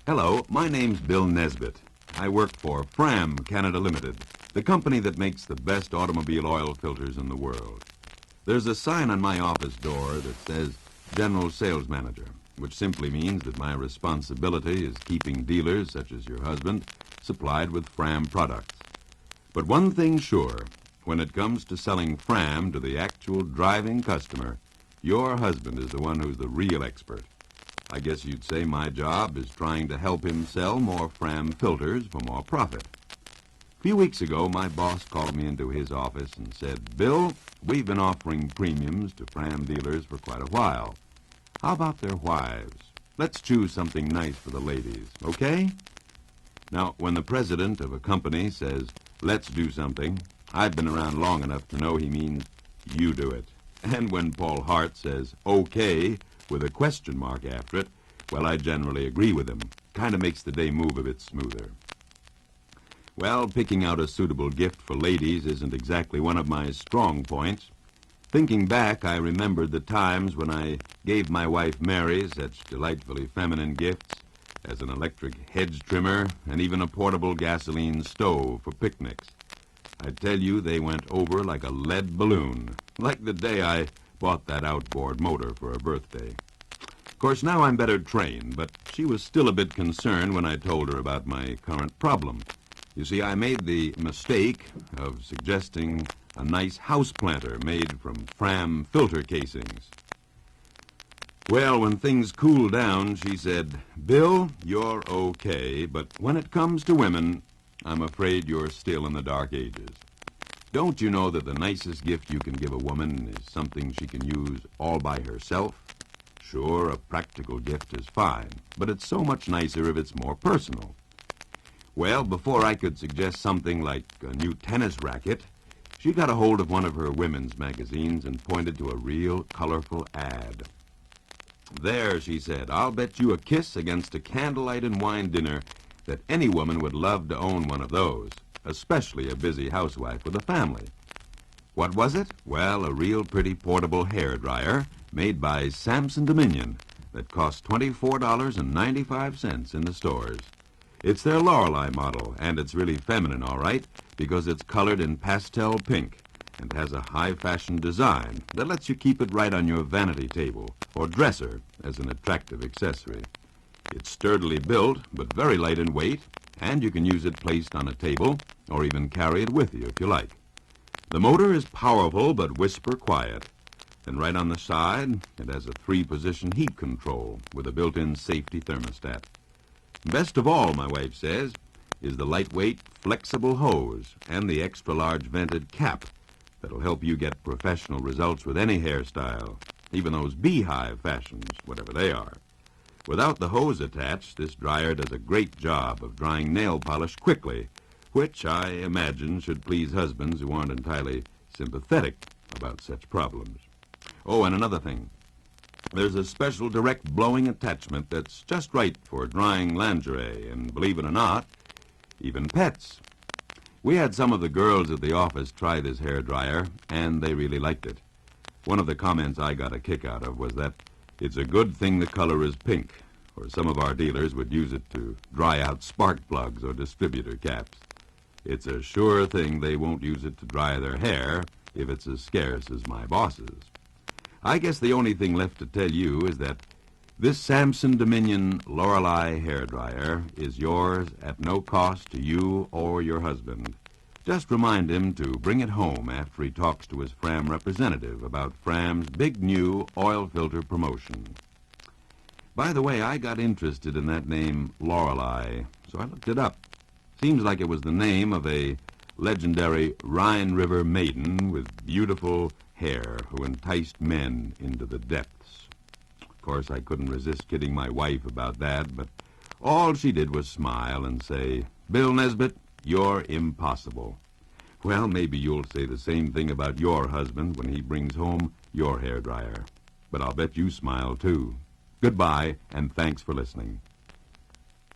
Hello, my name's Bill Nesbitt. I work for Pram, Canada Limited, the company that makes the best automobile oil filters in the world. There's a sign on my office door that says General Sales Manager, which simply means that my responsibility is keeping dealers, such as your husband, supplied with Fram products. But one thing's sure, when it comes to selling Fram to the actual driving customer, your husband is the one who's the real expert. I guess you'd say my job is trying to help him sell more Fram filters for more profit. A few weeks ago, my boss called me into his office and said, Bill, we've been offering premiums to Fram dealers for quite a while. How about their wives? Let's choose something nice for the ladies, okay? Now, when the president of a company says, let's do something, I've been around long enough to know he means you do it. And when Paul Hart says, okay, with a question mark after it, well, I generally agree with him. Kind of makes the day move a bit smoother. Well, picking out a suitable gift for ladies isn't exactly one of my strong points. Thinking back, I remembered the times when I gave my wife Mary such delightfully feminine gifts as an electric hedge trimmer and even a portable gasoline stove for picnics. I tell you, they went over like a lead balloon, like the day I bought that outboard motor for her birthday. Of course, now I'm better trained, but she was still a bit concerned when I told her about my current problem. You see, I made the mistake of suggesting a nice house planter made from Fram filter casings. Well, when things cooled down, she said, Bill, you're okay, but when it comes to women, I'm afraid you're still in the dark ages. Don't you know that the nicest gift you can give a woman is something she can use all by herself? Sure, a practical gift is fine, but it's so much nicer if it's more personal. Well, before I could suggest something like a new tennis racket, she got a hold of one of her women's magazines and pointed to a real colorful ad. There, she said, I'll bet you a kiss against a candlelight and wine dinner that any woman would love to own one of those, especially a busy housewife with a family. What was it? Well, a real pretty portable hair dryer made by Samson Dominion that cost $24.95 in the stores. It's their Lorelei model, and it's really feminine, all right, because it's colored in pastel pink and has a high-fashion design that lets you keep it right on your vanity table or dresser as an attractive accessory. It's sturdily built, but very light in weight, and you can use it placed on a table or even carry it with you if you like. The motor is powerful but whisper quiet, and right on the side, it has a 3-position heat control with a built-in safety thermostat. Best of all, my wife says, is the lightweight, flexible hose and the extra-large vented cap that'll help you get professional results with any hairstyle, even those beehive fashions, whatever they are. Without the hose attached, this dryer does a great job of drying nail polish quickly, which I imagine should please husbands who aren't entirely sympathetic about such problems. Oh, and another thing. There's a special direct blowing attachment that's just right for drying lingerie, and believe it or not, even pets. We had some of the girls at the office try this hair dryer, and they really liked it. One of the comments I got a kick out of was that it's a good thing the color is pink, or some of our dealers would use it to dry out spark plugs or distributor caps. It's a sure thing they won't use it to dry their hair if it's as scarce as my boss's. I guess the only thing left to tell you is that this Samson Dominion Lorelei hairdryer is yours at no cost to you or your husband. Just remind him to bring it home after he talks to his Fram representative about Fram's big new oil filter promotion. By the way, I got interested in that name Lorelei, so I looked it up. Seems like it was the name of a legendary Rhine River maiden with beautiful hair who enticed men into the depths. Of course, I couldn't resist kidding my wife about that, but all she did was smile and say, Bill Nesbitt, you're impossible. Well, maybe you'll say the same thing about your husband when he brings home your hairdryer. But I'll bet you smile, too. Goodbye, and thanks for listening.